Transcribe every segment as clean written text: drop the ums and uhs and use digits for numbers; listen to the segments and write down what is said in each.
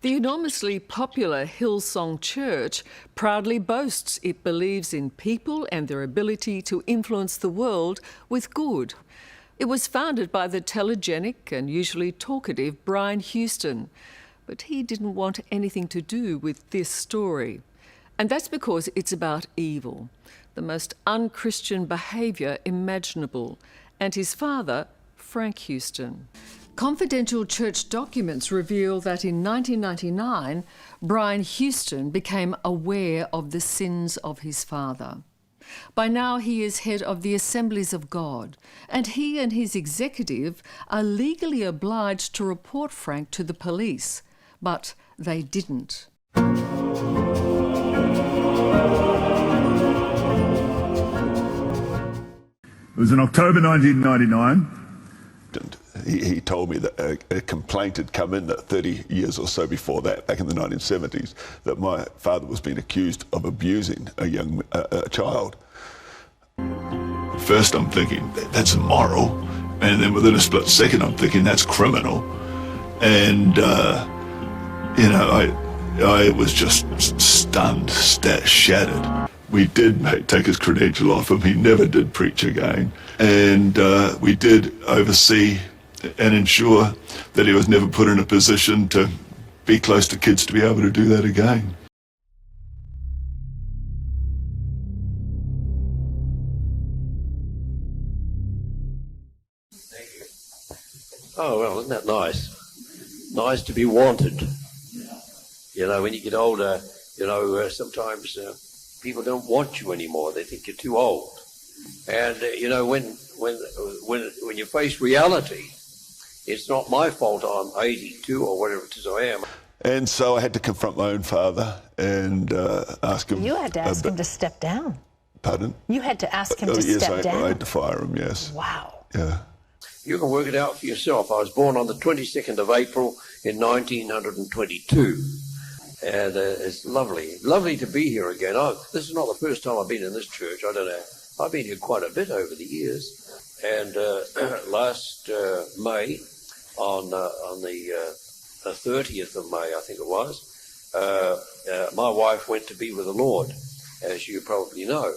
The enormously popular Hillsong Church proudly boasts it believes in people and their ability to influence the world with good. It was founded by the telegenic and usually talkative Brian Houston, but he didn't want anything to do with this story. And that's because it's about evil, the most unchristian behaviour imaginable, and his father, Frank Houston. Confidential church documents reveal that in 1999, Brian Houston became aware of the sins of his father. By now, he is head of the Assemblies of God, and he and his executive are legally obliged to report Frank to the police, but they didn't. It was in October 1999. He told me that a complaint had come in that 30 years or so before that, back in the 1970s, that my father was being accused of abusing a child. First I'm thinking, that's immoral, and then within a split second I'm thinking, that's criminal. And, I was just stunned, shattered. We did take his credential off him. He never did preach again. And we did oversee and ensure that he was never put in a position to be close to kids to be able to do that again. Oh, well, isn't that nice? Nice to be wanted. You know, when you get older, sometimes people don't want you anymore. They think you're too old. And, when you face reality, it's not my fault I'm 82 or whatever it is I am. And so I had to confront my own father and ask him. You had to ask him to step down. Pardon? You had to ask him to step down. I had to fire him, yes. Wow. Yeah. You can work it out for yourself. I was born on the 22nd of April in 1922. And it's lovely to be here again. This is not the first time I've been in this church. I don't know. I've been here quite a bit over the years. And last May, on the 30th of May, I think it was, my wife went to be with the Lord, as you probably know.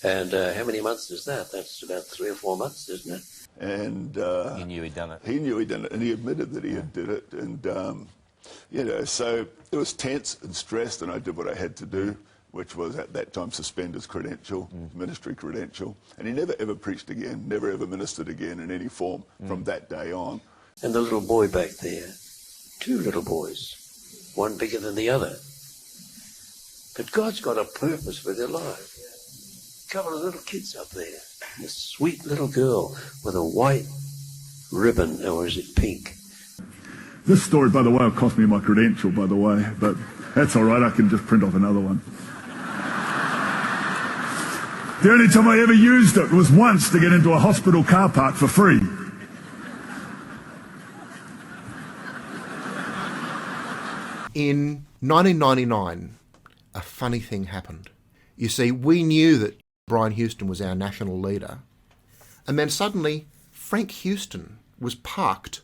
And how many months is that? That's about 3 or 4 months, isn't it? And he knew he'd done it. He knew he'd done it, and he admitted that he had did it. And so it was tense and stressed, and I did what I had to do, which was at that time suspend his credential, ministry credential. And he never ever preached again, never ever ministered again in any form from that day on. And the little boy back there, 2 little boys, one bigger than the other. But God's got a purpose for their life. A couple of little kids up there, and a sweet little girl with a white ribbon, or is it pink? This story, by the way, will cost me my credential, by the way, but that's all right, I can just print off another one. The only time I ever used it was once to get into a hospital car park for free. In 1999, a funny thing happened. You see, we knew that Brian Houston was our national leader, and then suddenly Frank Houston was parked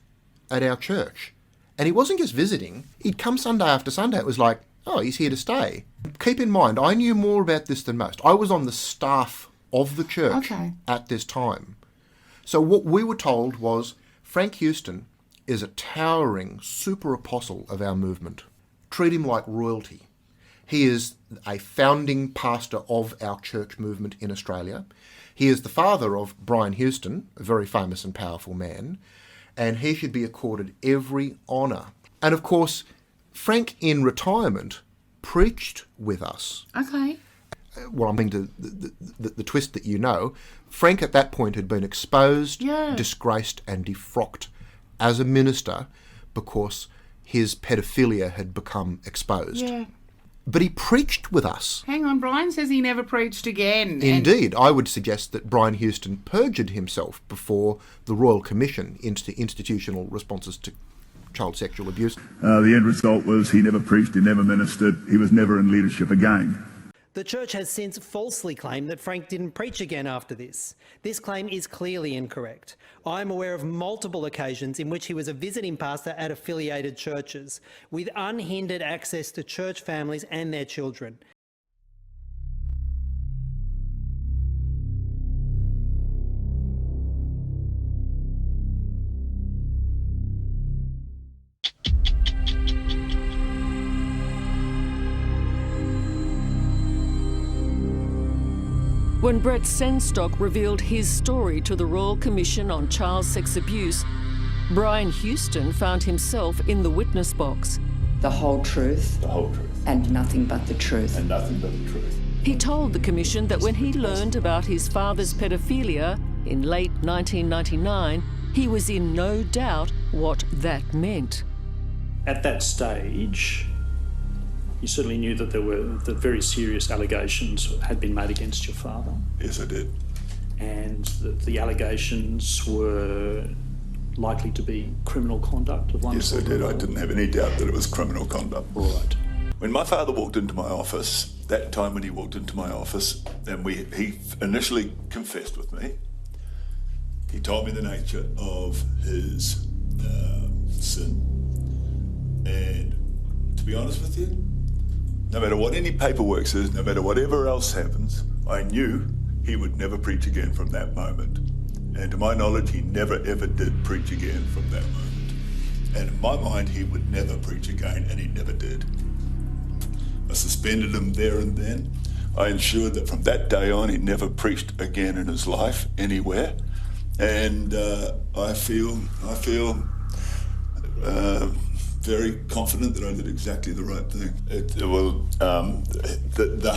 at our church. And he wasn't just visiting, he'd come Sunday after Sunday. It was like, oh, he's here to stay. Keep in mind, I knew more about this than most. I was on the staff of the church at this time. So what we were told was, Frank Houston is a towering super apostle of our movement. Treat him like royalty. He is a founding pastor of our church movement in Australia. He is the father of Brian Houston, a very famous and powerful man, and he should be accorded every honour. And of course, Frank in retirement preached with us. Okay. Well, I mean, the twist that you know, Frank at that point had been exposed, disgraced and defrocked as a minister because his pedophilia had become exposed. Yeah. But he preached with us. Hang on, Brian says he never preached again. Indeed, I would suggest that Brian Houston perjured himself before the Royal Commission into institutional responses to child sexual abuse. The end result was he never preached, he never ministered, he was never in leadership again. The church has since falsely claimed that Frank didn't preach again after this. This claim is clearly incorrect. I'm aware of multiple occasions in which he was a visiting pastor at affiliated churches, with unhindered access to church families and their children. When Brett Senstock revealed his story to the Royal Commission on Child Sex Abuse, Brian Houston found himself in the witness box. The whole truth. The whole truth. And nothing but the truth. And nothing but the truth. He told the Commission that when he learned about his father's pedophilia in late 1999, he was in no doubt what that meant. At that stage, you certainly knew that that very serious allegations had been made against your father. Yes, I did. And that the allegations were likely to be criminal conduct of one Yes, I sort. did. I didn't have any doubt that it was criminal conduct. Right. When my father walked into my office, that time when he walked into my office, and he initially confessed with me. He told me the nature of his sin. And to be honest with you, no matter what any paperwork says, no matter whatever else happens, I knew he would never preach again from that moment. And to my knowledge, he never ever did preach again from that moment. And in my mind, he would never preach again, and he never did. I suspended him there and then. I ensured that from that day on, he never preached again in his life, anywhere. And I feel very confident that I did exactly the right thing.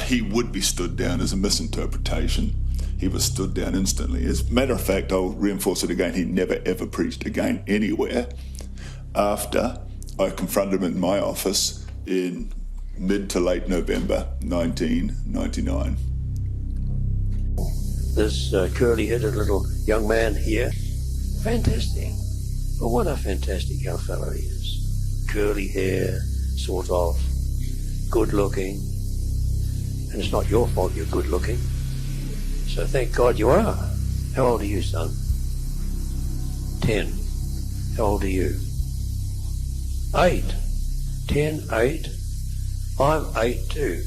He would be stood down as a misinterpretation. He was stood down instantly. As a matter of fact, I'll reinforce it again, he never ever preached again anywhere after I confronted him in my office in mid to late November 1999. This curly-headed little young man here, fantastic. But what a fantastic young fellow he is. Curly hair, sort of, good-looking. And it's not your fault you're good-looking. So thank God you are. How old are you, son? 10. How old are you? 8. 10, 8. I'm 8 too,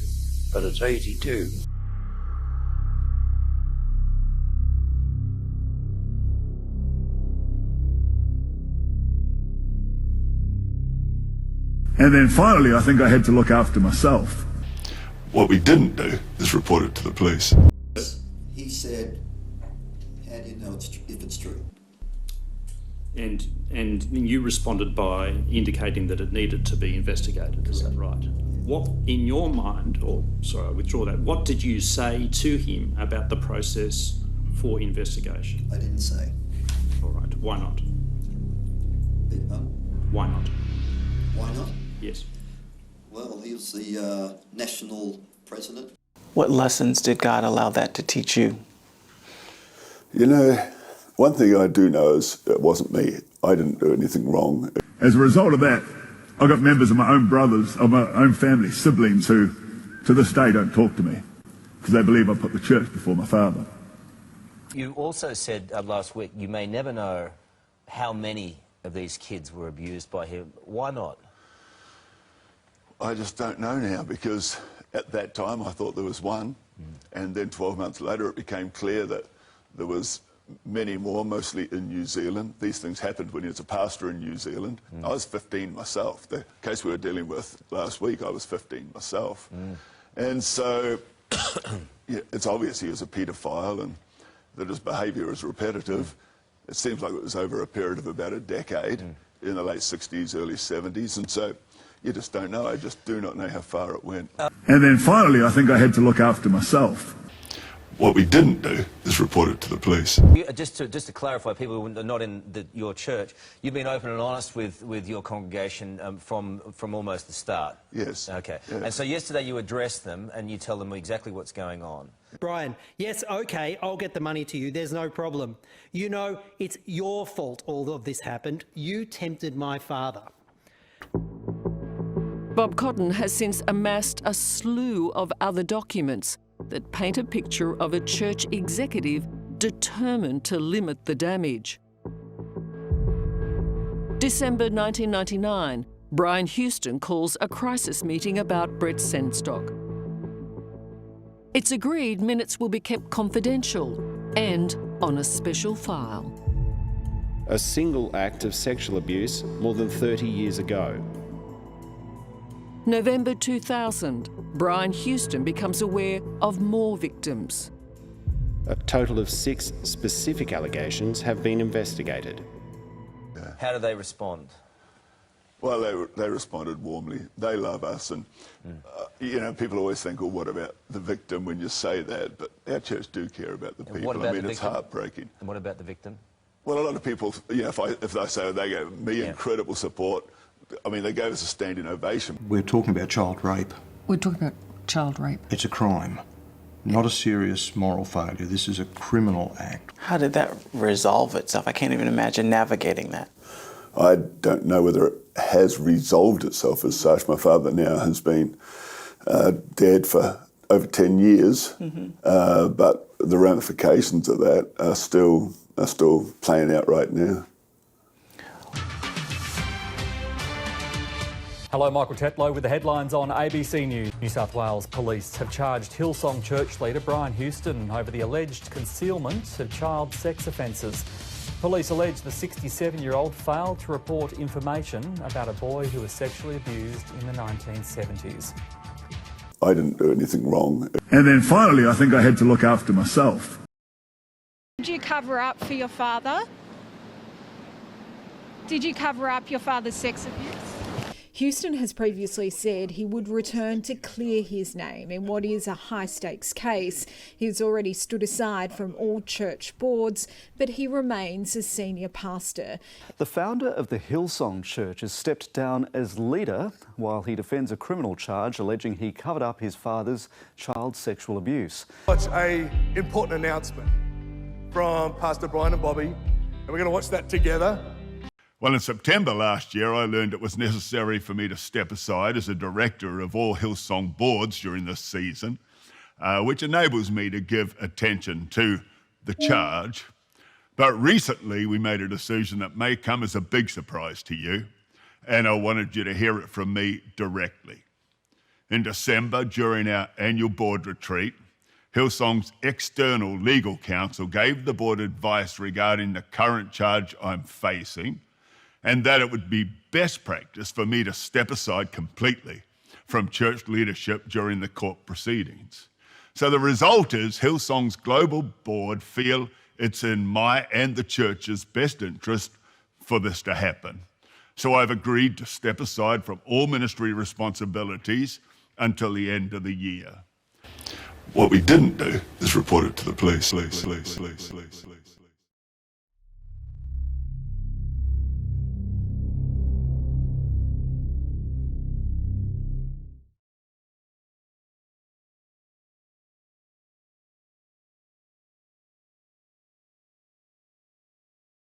but it's 82. And then finally, I think I had to look after myself. What we didn't do is report it to the police. He said, how do you know if it's true? And you responded by indicating that it needed to be investigated, is that right? What, in your mind, I withdraw that, what did you say to him about the process for investigation? I didn't say. All right, why not? Why not? Why not? Yes. Well, he was the national president. What lessons did God allow that to teach you? You know, one thing I do know is it wasn't me. I didn't do anything wrong. As a result of that, I got members of my own brothers, of my own family, siblings who, to this day, don't talk to me because they believe I put the church before my father. You also said last week you may never know how many of these kids were abused by him. Why not? I just don't know now, because at that time I thought there was one, and then 12 months later it became clear that there was many more, mostly in New Zealand. These things happened when he was a pastor in New Zealand. I was 15 myself. The case we were dealing with last week, I was 15 myself. And so yeah, it's obvious he was a paedophile and that his behaviour is repetitive. It seems like it was over a period of about a decade, in the late 60s, early 70s, and so you just don't know. I just do not know how far it went. And then finally, I think I had to look after myself. What we didn't do is report it to the police. Just to clarify, people who are not in your church, you've been open and honest with your congregation from almost the start. Yes. Okay. Yes. And so yesterday you address them and you tell them exactly what's going on. Brian, yes, okay, I'll get the money to you. There's no problem. You know, it's your fault all of this happened. You tempted my father. Bob Cotton has since amassed a slew of other documents that paint a picture of a church executive determined to limit the damage. December 1999, Brian Houston calls a crisis meeting about Brett Sendstock. It's agreed minutes will be kept confidential and on a special file. A single act of sexual abuse more than 30 years ago. November 2000, Brian Houston becomes aware of more victims. A total of 6 specific allegations have been investigated. How do they respond? Well, they responded warmly. They love us, and you know, people always think, "Well, what about the victim?" when you say that, but our church do care about the people. I mean, it's heartbreaking. And what about the victim? Well, a lot of people, you know, if they say they gave me incredible support, I mean, they gave us a standing ovation. We're talking about child rape. We're talking about child rape. It's a crime, not a serious moral failure. This is a criminal act. How did that resolve itself? I can't even imagine navigating that. I don't know whether it has resolved itself as such. My father now has been dead for over 10 years, but the ramifications of that are still playing out right now. Hello, Michael Tetlow with the headlines on ABC News. New South Wales Police have charged Hillsong church leader Brian Houston over the alleged concealment of child sex offences. Police allege the 67-year-old failed to report information about a boy who was sexually abused in the 1970s. I didn't do anything wrong. And then finally, I think I had to look after myself. Did you cover up for your father? Did you cover up your father's sex abuse? Houston has previously said he would return to clear his name in what is a high-stakes case. He's already stood aside from all church boards, but he remains a senior pastor. The founder of the Hillsong Church has stepped down as leader while he defends a criminal charge alleging he covered up his father's child sexual abuse. Watch an important announcement from Pastor Brian and Bobby, and we're going to watch that together. Well, in September last year, I learned it was necessary for me to step aside as a director of all Hillsong boards during this season, which enables me to give attention to the charge. But recently, we made a decision that may come as a big surprise to you, and I wanted you to hear it from me directly. In December, during our annual board retreat, Hillsong's external legal counsel gave the board advice regarding the current charge I'm facing, and that it would be best practice for me to step aside completely from church leadership during the court proceedings. So the result is Hillsong's global board feel it's in my and the church's best interest for this to happen. So I've agreed to step aside from all ministry responsibilities until the end of the year. What we didn't do is report it to the police.